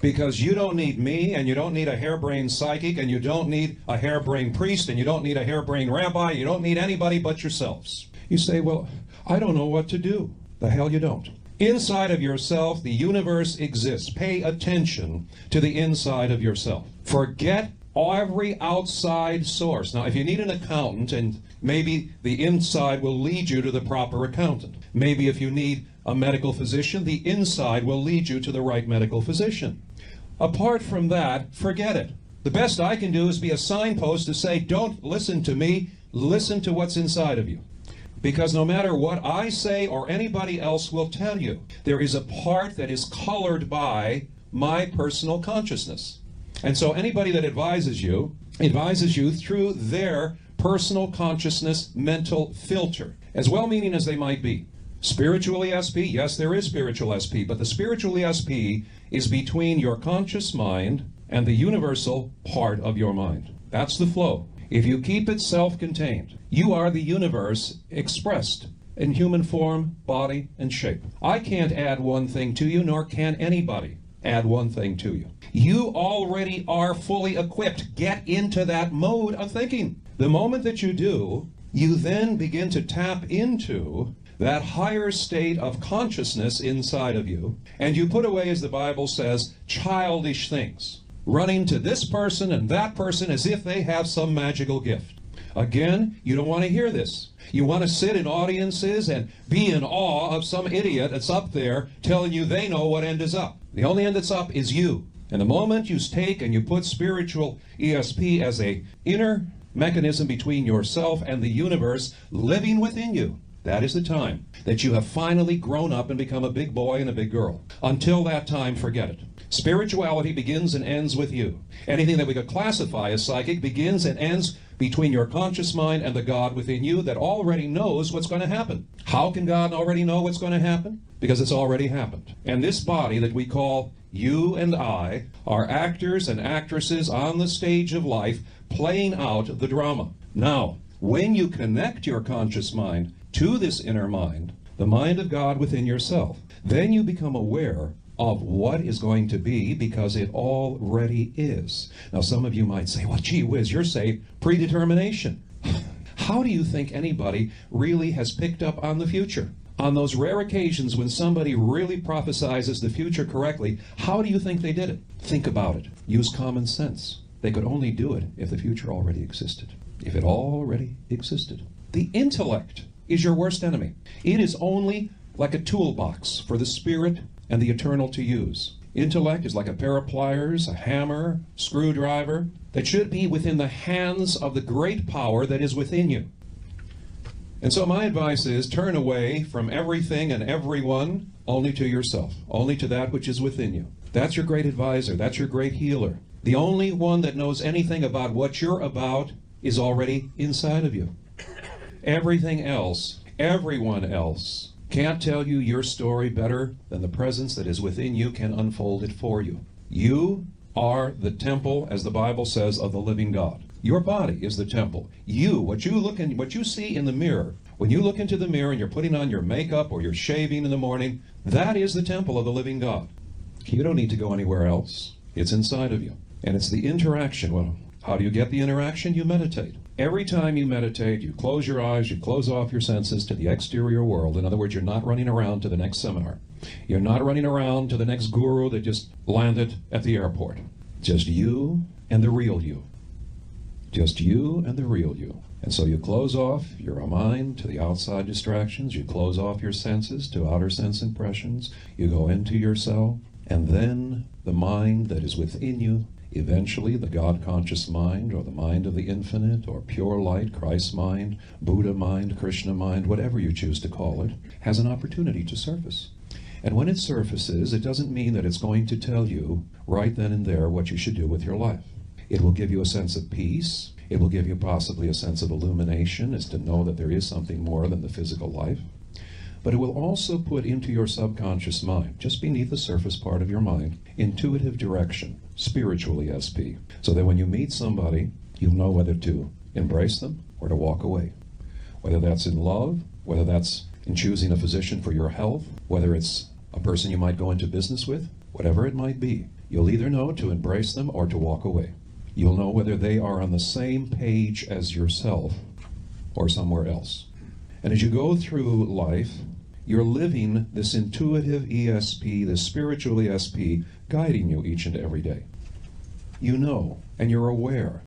Because you don't need me, and you don't need a harebrained psychic, and you don't need a harebrained priest, and you don't need a harebrained rabbi, you don't need anybody but yourselves. You say, well, I don't know what to do. The hell you don't. Inside of yourself, the universe exists. Pay attention to the inside of yourself. Forget every outside source. Now, if you need an accountant, and maybe the inside will lead you to the proper accountant. Maybe if you need a medical physician, the inside will lead you to the right medical physician. Apart from that, forget it. The best I can do is be a signpost to say, don't listen to me, listen to what's inside of you. Because no matter what I say or anybody else will tell you, there is a part that is colored by my personal consciousness. And so anybody that advises you through their personal consciousness mental filter, as well-meaning as they might be. Spiritual ESP, yes, there is spiritual SP, but the spiritual ESP is between your conscious mind and the universal part of your mind. That's the flow. If you keep it self-contained, you are the universe expressed in human form, body, and shape. I can't add one thing to you, nor can anybody add one thing to you. You already are fully equipped. Get into that mode of thinking. The moment that you do, you then begin to tap into that higher state of consciousness inside of you, and you put away, as the Bible says, childish things, running to this person and that person as if they have some magical gift. Again, you don't want to hear this. You want to sit in audiences and be in awe of some idiot that's up there telling you they know what end is up. The only end that's up is you. And the moment you take and you put spiritual ESP as a inner mechanism between yourself and the universe living within you, that is the time that you have finally grown up and become a big boy and a big girl. Until that time, forget it. Spirituality begins and ends with you. Anything that we could classify as psychic begins and ends between your conscious mind and the God within you that already knows what's going to happen. How can God already know what's going to happen? Because it's already happened. And this body that we call you and I are actors and actresses on the stage of life playing out the drama. Now, when you connect your conscious mind to this inner mind, the mind of God within yourself, then you become aware of what is going to be because it already is. Now some of you might say, well, gee whiz, you're saying predetermination. How do you think anybody really has picked up on the future? On those rare occasions when somebody really prophesizes the future correctly, how do you think they did it? Think about it. Use common sense. They could only do it if the future already existed. If it already existed. The intellect is your worst enemy. It is only like a toolbox for the spirit and the eternal to use. Intellect is like a pair of pliers, a hammer, screwdriver, that should be within the hands of the great power that is within you. And so my advice is turn away from everything and everyone only to yourself, only to that which is within you. That's your great advisor, that's your great healer. The only one that knows anything about what you're about is already inside of you. Everything else, everyone else, can't tell you your story better than the presence that is within you can unfold it for you. You are the temple, as the Bible says, of the living God. Your body is the temple. You, what you see in the mirror, when you look into the mirror and you're putting on your makeup or you're shaving in the morning, that is the temple of the living God. You don't need to go anywhere else. It's inside of you. And it's the interaction. Well, how do you get the interaction? You meditate. Every time you meditate, you close your eyes, you close off your senses to the exterior world. In other words, you're not running around to the next seminar. You're not running around to the next guru that just landed at the airport. Just you and the real you. Just you and the real you. And so you close off your mind to the outside distractions. You close off your senses to outer sense impressions. You go into yourself. And then the mind that is within you, eventually the God-conscious mind, or the mind of the infinite, or pure light, Christ mind, Buddha mind, Krishna mind, whatever you choose to call it, has an opportunity to surface. And when it surfaces, it doesn't mean that it's going to tell you right then and there what you should do with your life. It will give you a sense of peace. It will give you possibly a sense of illumination as to know that there is something more than the physical life. But it will also put into your subconscious mind, just beneath the surface part of your mind, intuitive direction, spiritual ESP, so that when you meet somebody, you'll know whether to embrace them or to walk away. Whether that's in love, whether that's in choosing a physician for your health, whether it's a person you might go into business with, whatever it might be, You'll either know to embrace them or to walk away. You'll know whether they are on the same page as yourself or somewhere else. And as you go through life, you're living this intuitive ESP, this spiritual ESP, guiding you each and every day. You know, and you're aware